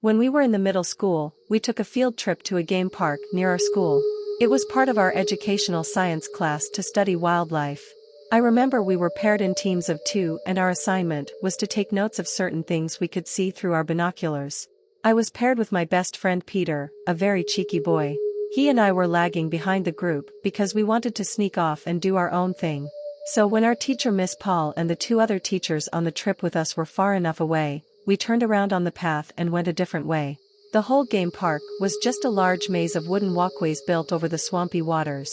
When we were in the middle school, we took a field trip to a game park near our school. It was part of our educational science class to study wildlife. I remember we were paired in teams of 2 and our assignment was to take notes of certain things we could see through our binoculars. I was paired with my best friend Peter, a very cheeky boy. He and I were lagging behind the group because we wanted to sneak off and do our own thing. So when our teacher Miss Paul and the 2 other teachers on the trip with us were far enough away, we turned around on the path and went a different way. The whole game park was just a large maze of wooden walkways built over the swampy waters.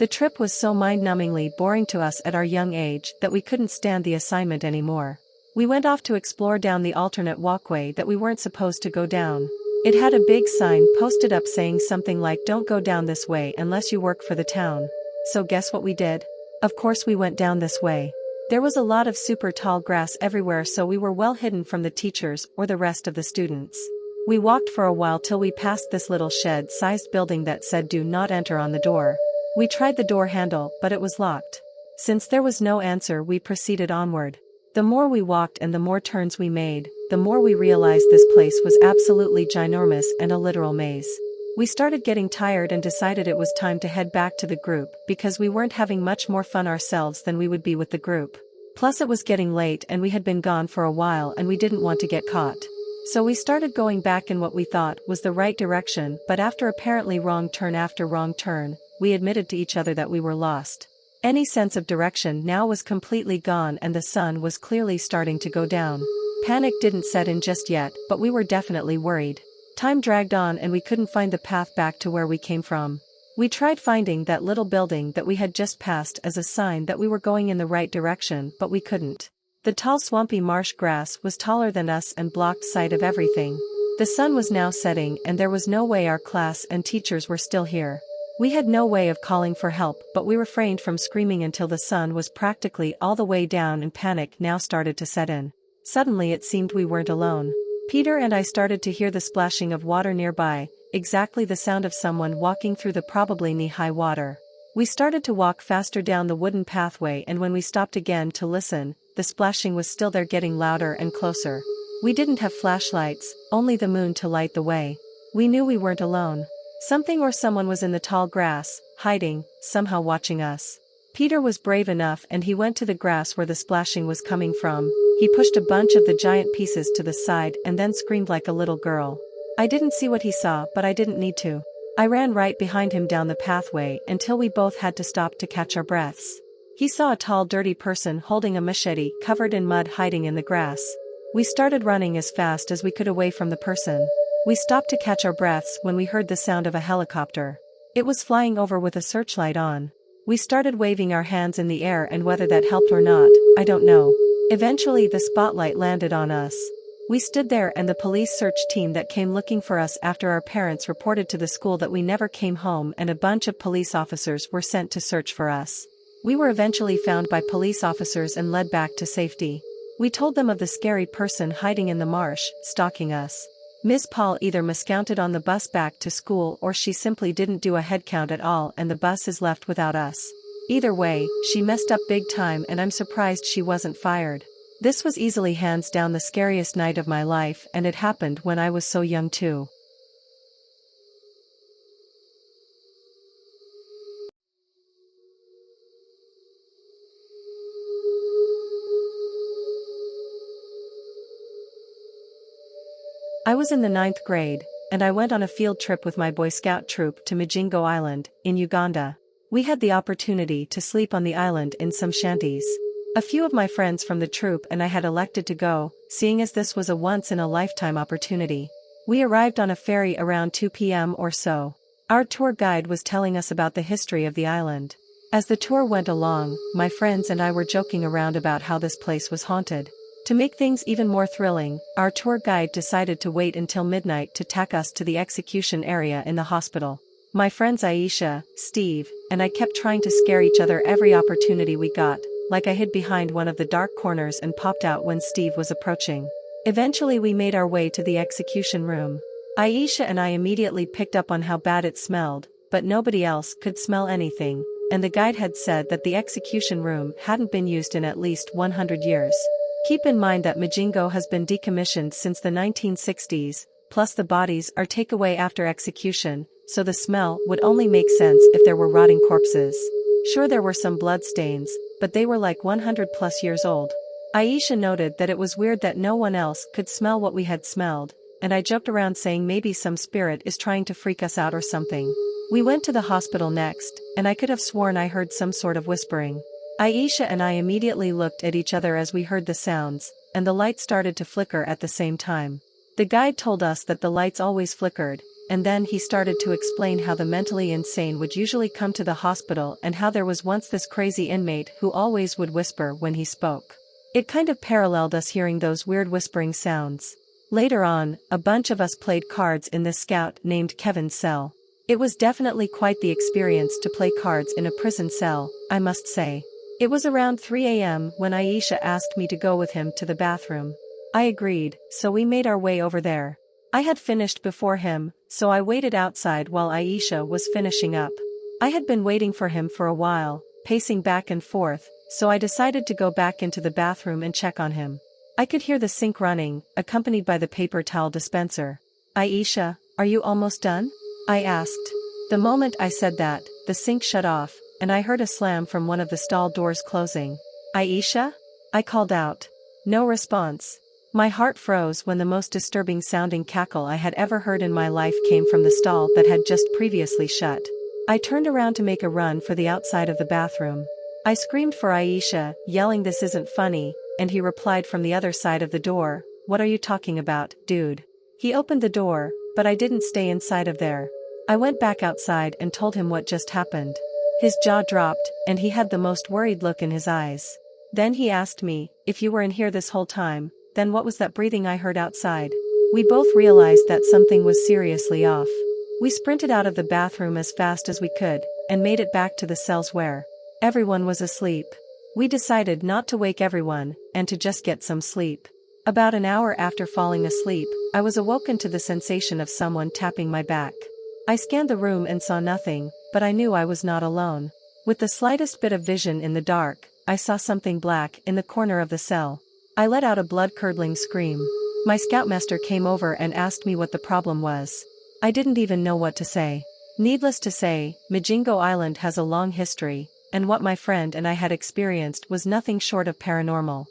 The trip was so mind-numbingly boring to us at our young age that we couldn't stand the assignment anymore. We went off to explore down the alternate walkway that we weren't supposed to go down. It had a big sign posted up saying something like "Don't go down this way unless you work for the town." So guess what we did? Of course we went down this way. There was a lot of super tall grass everywhere, so we were well hidden from the teachers or the rest of the students. We walked for a while till we passed this little shed-sized building that said "Do not enter" on the door. We tried the door handle, but it was locked. Since there was no answer, we proceeded onward. The more we walked and the more turns we made, the more we realized this place was absolutely ginormous and a literal maze. We started getting tired and decided it was time to head back to the group because we weren't having much more fun ourselves than we would be with the group. Plus it was getting late and we had been gone for a while and we didn't want to get caught. So we started going back in what we thought was the right direction, but after apparently wrong turn after wrong turn, we admitted to each other that we were lost. Any sense of direction now was completely gone and the sun was clearly starting to go down. Panic didn't set in just yet, but we were definitely worried. Time dragged on and we couldn't find the path back to where we came from. We tried finding that little building that we had just passed as a sign that we were going in the right direction, but we couldn't. The tall swampy marsh grass was taller than us and blocked sight of everything. The sun was now setting and there was no way our class and teachers were still here. We had no way of calling for help, but we refrained from screaming until the sun was practically all the way down and panic now started to set in. Suddenly it seemed we weren't alone. Peter and I started to hear the splashing of water nearby, exactly the sound of someone walking through the probably knee-high water. We started to walk faster down the wooden pathway, and when we stopped again to listen, the splashing was still there, getting louder and closer. We didn't have flashlights, only the moon to light the way. We knew we weren't alone. Something or someone was in the tall grass, hiding, somehow watching us. Peter was brave enough and he went to the grass where the splashing was coming from. He pushed a bunch of the giant pieces to the side and then screamed like a little girl. I didn't see what he saw, but I didn't need to. I ran right behind him down the pathway until we both had to stop to catch our breaths. He saw a tall, dirty person holding a machete covered in mud hiding in the grass. We started running as fast as we could away from the person. We stopped to catch our breaths when we heard the sound of a helicopter. It was flying over with a searchlight on. We started waving our hands in the air, and whether that helped or not, I don't know. Eventually the spotlight landed on us. We stood there and the police search team that came looking for us after our parents reported to the school that we never came home, and a bunch of police officers were sent to search for us. We were eventually found by police officers and led back to safety. We told them of the scary person hiding in the marsh, stalking us. Miss Paul either miscounted on the bus back to school or she simply didn't do a head count at all and the bus is left without us. Either way, she messed up big time and I'm surprised she wasn't fired. This was easily hands down the scariest night of my life, and it happened when I was so young too. I was in the 9th grade, and I went on a field trip with my Boy Scout troop to Majingo Island, in Uganda. We had the opportunity to sleep on the island in some shanties. A few of my friends from the troop and I had elected to go, seeing as this was a once-in-a-lifetime opportunity. We arrived on a ferry around 2 p.m. or so. Our tour guide was telling us about the history of the island. As the tour went along, my friends and I were joking around about how this place was haunted. To make things even more thrilling, our tour guide decided to wait until midnight to take us to the execution area in the hospital. My friends Aisha, Steve, and I kept trying to scare each other every opportunity we got, like I hid behind one of the dark corners and popped out when Steve was approaching. Eventually we made our way to the execution room. Aisha and I immediately picked up on how bad it smelled, but nobody else could smell anything, and the guide had said that the execution room hadn't been used in at least 100 years. Keep in mind that Majingo has been decommissioned since the 1960s, plus the bodies are takeaway after execution, so the smell would only make sense if there were rotting corpses. Sure, there were some blood stains, but they were like 100 plus years old. Aisha noted that it was weird that no one else could smell what we had smelled, and I joked around saying maybe some spirit is trying to freak us out or something. We went to the hospital next, and I could have sworn I heard some sort of whispering. Aisha and I immediately looked at each other as we heard the sounds, and the light started to flicker at the same time. The guide told us that the lights always flickered, and then he started to explain how the mentally insane would usually come to the hospital and how there was once this crazy inmate who always would whisper when he spoke. It kind of paralleled us hearing those weird whispering sounds. Later on, a bunch of us played cards in this scout named Kevin's cell. It was definitely quite the experience to play cards in a prison cell, I must say. It was around 3 a.m. when Aisha asked me to go with him to the bathroom. I agreed, so we made our way over there. I had finished before him, so I waited outside while Aisha was finishing up. I had been waiting for him for a while, pacing back and forth, so I decided to go back into the bathroom and check on him. I could hear the sink running, accompanied by the paper towel dispenser. "Aisha, are you almost done?" I asked. The moment I said that, the sink shut off, and I heard a slam from one of the stall doors closing. "Aisha?" I called out. No response. My heart froze when the most disturbing sounding cackle I had ever heard in my life came from the stall that had just previously shut. I turned around to make a run for the outside of the bathroom. I screamed for Aisha, yelling "This isn't funny," and he replied from the other side of the door, "What are you talking about, dude?" He opened the door, but I didn't stay inside of there. I went back outside and told him what just happened. His jaw dropped, and he had the most worried look in his eyes. Then he asked me, "If you were in here this whole time, then what was that breathing I heard outside?" We both realized that something was seriously off. We sprinted out of the bathroom as fast as we could, and made it back to the cells where everyone was asleep. We decided not to wake everyone, and to just get some sleep. About an hour after falling asleep, I was awoken to the sensation of someone tapping my back. I scanned the room and saw nothing, but I knew I was not alone. With the slightest bit of vision in the dark, I saw something black in the corner of the cell. I let out a blood-curdling scream. My scoutmaster came over and asked me what the problem was. I didn't even know what to say. Needless to say, Majingo Island has a long history, and what my friend and I had experienced was nothing short of paranormal.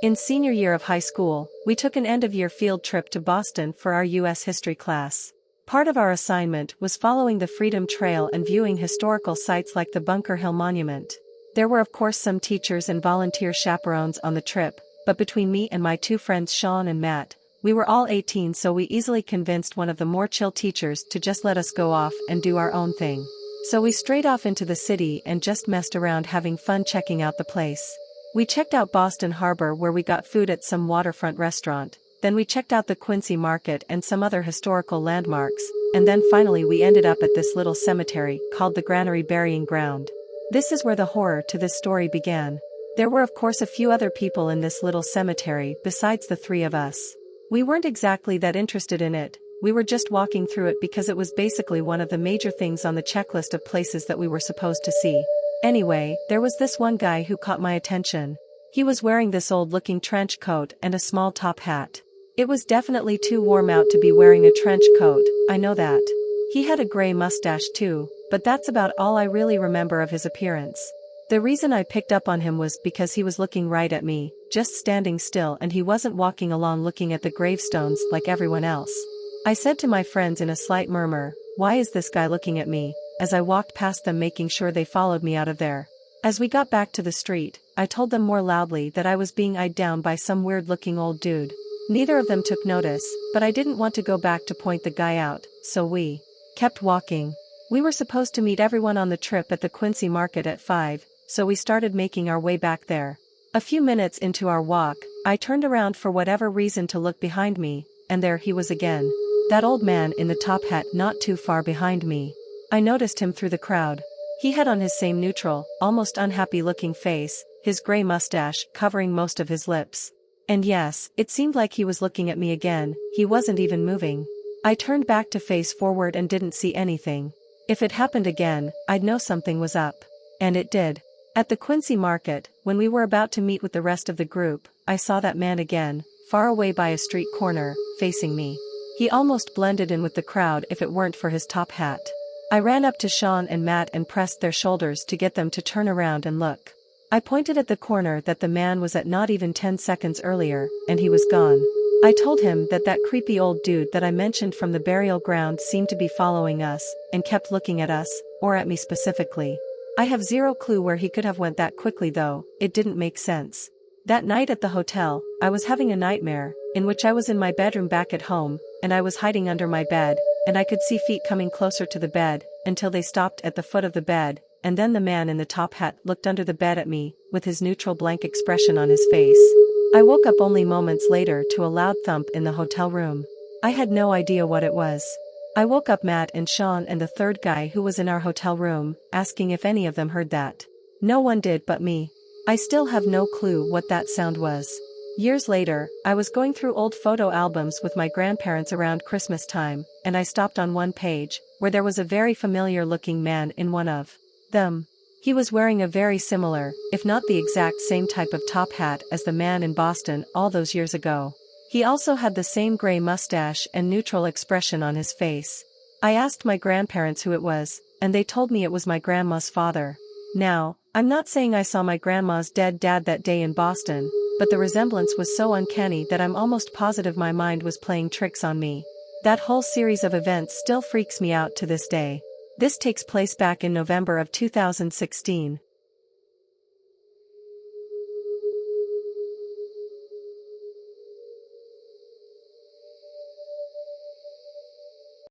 In senior year of high school, we took an end-of-year field trip to Boston for our U.S. history class. Part of our assignment was following the Freedom Trail and viewing historical sites like the Bunker Hill Monument. There were of course some teachers and volunteer chaperones on the trip, but between me and my two friends Sean and Matt, we were all 18, so we easily convinced one of the more chill teachers to just let us go off and do our own thing. So we strayed off into the city and just messed around having fun checking out the place. We checked out Boston Harbor where we got food at some waterfront restaurant, then we checked out the Quincy Market and some other historical landmarks, and then finally we ended up at this little cemetery called the Granary Burying Ground. This is where the horror to this story began. There were of course a few other people in this little cemetery besides the three of us. We weren't exactly that interested in it, we were just walking through it because it was basically one of the major things on the checklist of places that we were supposed to see. Anyway, there was this one guy who caught my attention. He was wearing this old-looking trench coat and a small top hat. It was definitely too warm out to be wearing a trench coat, I know that. He had a gray mustache too, but that's about all I really remember of his appearance. The reason I picked up on him was because he was looking right at me, just standing still, and he wasn't walking along looking at the gravestones like everyone else. I said to my friends in a slight murmur, "Why is this guy looking at me?" as I walked past them, making sure they followed me out of there. As we got back to the street, I told them more loudly that I was being eyed down by some weird-looking old dude. Neither of them took notice, but I didn't want to go back to point the guy out, so we kept walking. We were supposed to meet everyone on the trip at the Quincy Market at 5, so we started making our way back there. A few minutes into our walk, I turned around for whatever reason to look behind me, and there he was again. That old man in the top hat not too far behind me. I noticed him through the crowd. He had on his same neutral, almost unhappy-looking face, his gray mustache covering most of his lips. And yes, it seemed like he was looking at me again, he wasn't even moving. I turned back to face forward and didn't see anything. If it happened again, I'd know something was up. And it did. At the Quincy market, when we were about to meet with the rest of the group, I saw that man again, far away by a street corner, facing me. He almost blended in with the crowd if it weren't for his top hat. I ran up to Sean and Matt and pressed their shoulders to get them to turn around and look. I pointed at the corner that the man was at not even 10 seconds earlier, and he was gone. I told him that that creepy old dude that I mentioned from the burial ground seemed to be following us, and kept looking at us, or at me specifically. I have zero clue where he could have went that quickly though, it didn't make sense. That night at the hotel, I was having a nightmare, in which I was in my bedroom back at home, and I was hiding under my bed, and I could see feet coming closer to the bed, until they stopped at the foot of the bed, and then the man in the top hat looked under the bed at me, with his neutral blank expression on his face. I woke up only moments later to a loud thump in the hotel room. I had no idea what it was. I woke up Matt and Sean and the third guy who was in our hotel room, asking if any of them heard that. No one did but me. I still have no clue what that sound was. Years later, I was going through old photo albums with my grandparents around Christmas time, and I stopped on one page, where there was a very familiar-looking man in one of them. He was wearing a very similar, if not the exact same type of top hat as the man in Boston all those years ago. He also had the same gray mustache and neutral expression on his face. I asked my grandparents who it was, and they told me it was my grandma's father. Now, I'm not saying I saw my grandma's dead dad that day in Boston, but the resemblance was so uncanny that I'm almost positive my mind was playing tricks on me. That whole series of events still freaks me out to this day. This takes place back in November of 2016.